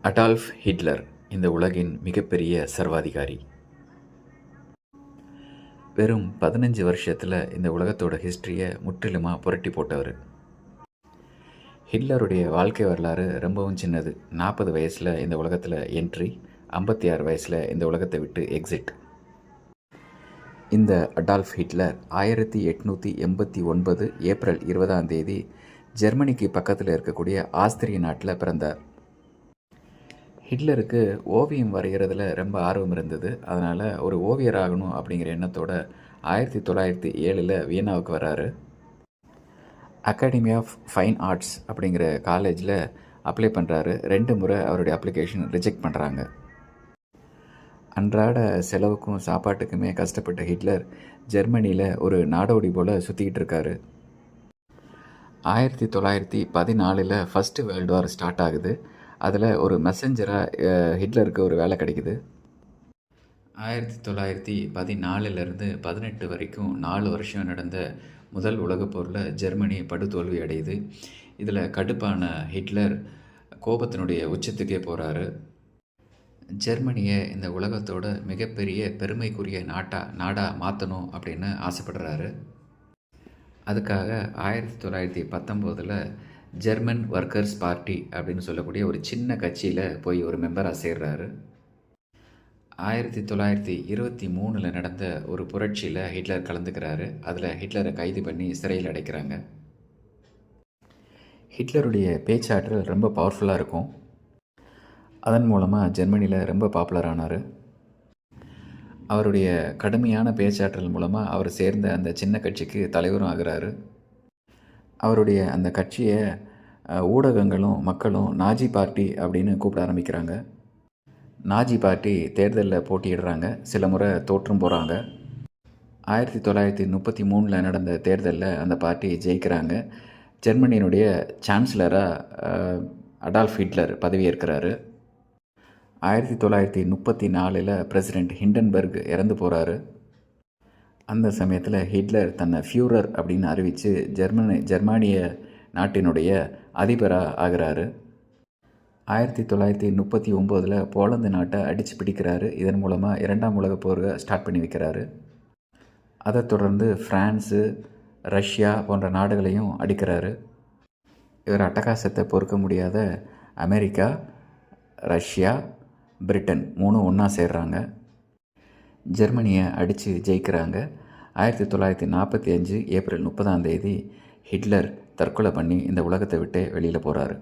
Adolf Hitler இந்த உலகின் மிகப்பெரிய சர்வாதிகாரி. வெறும் 15 வருஷத்தில் இந்த உலகத்தோட ஹிஸ்ட்ரியை முற்றிலுமாக புரட்டி போட்டவர். ஹிட்லருடைய வாழ்க்கை வரலாறு ரொம்பவும் சின்னது. 40 வயசில் இந்த உலகத்தில் என்ட்ரி, 56 வயசில் இந்த உலகத்தை விட்டு எக்ஸிட். இந்த அடால்ஃப் ஹிட்லர் 1889 ஏப்ரல் 20 ஜெர்மனிக்கு பக்கத்தில் இருக்கக்கூடிய ஆஸ்திரிய நாட்டில் பிறந்தார். ஹிட்லருக்கு ஓவியம் வரைகிறதுல ரொம்ப ஆர்வம் இருந்தது. அதனால் ஒரு ஓவியர் ஆகணும் அப்படிங்கிற எண்ணத்தோடு 1907 வியன்னாவுக்கு வராரு. அகாடமி ஆஃப் ஃபைன் ஆர்ட்ஸ் அப்படிங்கிற காலேஜில் அப்ளை பண்ணுறாரு. 2 முறை அவருடைய அப்ளிகேஷன் ரிஜெக்ட் பண்ணுறாங்க. அன்றாட செலவுக்கும் சாப்பாட்டுக்குமே கஷ்டப்பட்ட ஹிட்லர் ஜெர்மனியில் ஒரு நாடோடி போல் சுற்றிக்கிட்டு இருக்காரு. 1914 ஃபஸ்ட்டு வேர்ல்டு வார் ஸ்டார்ட் ஆகுது. அதில் ஒரு மெசஞ்சராக ஹிட்லருக்கு ஒரு வேலை கிடைக்குது. 1914 18 வரைக்கும் 4 வருஷம் நடந்த முதல் உலகப் போரில் ஜெர்மனி படுதோல்வி அடையுது. இதில் கடுப்பான ஹிட்லர் கோபத்தினுடைய உச்சத்துக்கே போகிறாரு. ஜெர்மனியை இந்த உலகத்தோட மிகப்பெரிய பெருமைக்குரிய நாடாக மாற்றணும் அப்படின்னு ஆசைப்படுறாரு. அதுக்காக 1919 ஜெர்மன் ஒர்க்கர்ஸ் பார்ட்டி அப்படின்னு சொல்லக்கூடிய ஒரு சின்ன கட்சியில் போய் ஒரு மெம்பராக சேர்றாரு. 1923 நடந்த ஒரு புரட்சியில் ஹிட்லர் கலந்துக்கிறாரு. அதில் ஹிட்லரை கைது பண்ணி சிறையில் அடைக்கிறாங்க. ஹிட்லருடைய பேச்சாற்றல் ரொம்ப பவர்ஃபுல்லாக இருக்கும். அதன் மூலமாக ஜெர்மனியில் ரொம்ப பாப்புலரானார். அவருடைய கடுமையான பேச்சாற்றல் மூலமாக அவர் சேர்ந்த அந்த சின்ன கட்சிக்கு தலைவரும் ஆகிறாரு. அவருடைய அந்த கட்சியை ஊடகங்களும் மக்களும் நாஜி பார்ட்டி அப்படின்னு கூப்பிட ஆரம்பிக்கிறாங்க. நாஜி பார்ட்டி தேர்தலில் போட்டியிடுறாங்க. சில முறை தோற்றும் போகிறாங்க. 1933 நடந்த தேர்தலில் அந்த பார்ட்டி ஜெயிக்கிறாங்க. ஜெர்மனியினுடைய சான்சலராக அடால்ஃப் ஹிட்லர் பதவியேற்கிறாரு. 1934 பிரசிடெண்ட் ஹிண்டன்பர்க் இறந்து போகிறாரு. அந்த சமயத்தில் ஹிட்லர் தன்னை ஃபியூரர் அப்படின்னு அறிவித்து ஜெர்மானிய நாட்டினுடைய அதிபராக ஆகிறாரு. 1939 போலந்து நாட்டை அடித்து பிடிக்கிறாரு. இதன் மூலமாக 2ஆம் உலகப் போரை ஸ்டார்ட் பண்ணி வைக்கிறாரு. அதை தொடர்ந்து ஃப்ரான்ஸு, ரஷ்யா போன்ற நாடுகளையும் அடிக்கிறாரு. இவர் அட்டகாசத்தை பொறுக்க முடியாத அமெரிக்கா, ரஷ்யா, பிரிட்டன் 3 ஒன்றா சேர்றாங்க. ஜெர்மனியை அடித்து ஜெயிக்கிறாங்க. 1945 ஏப்ரல் 30 ஹிட்லர் தற்கொலை பண்ணி இந்த உலகத்தை விட்டு வெளியில் போகிறாரு.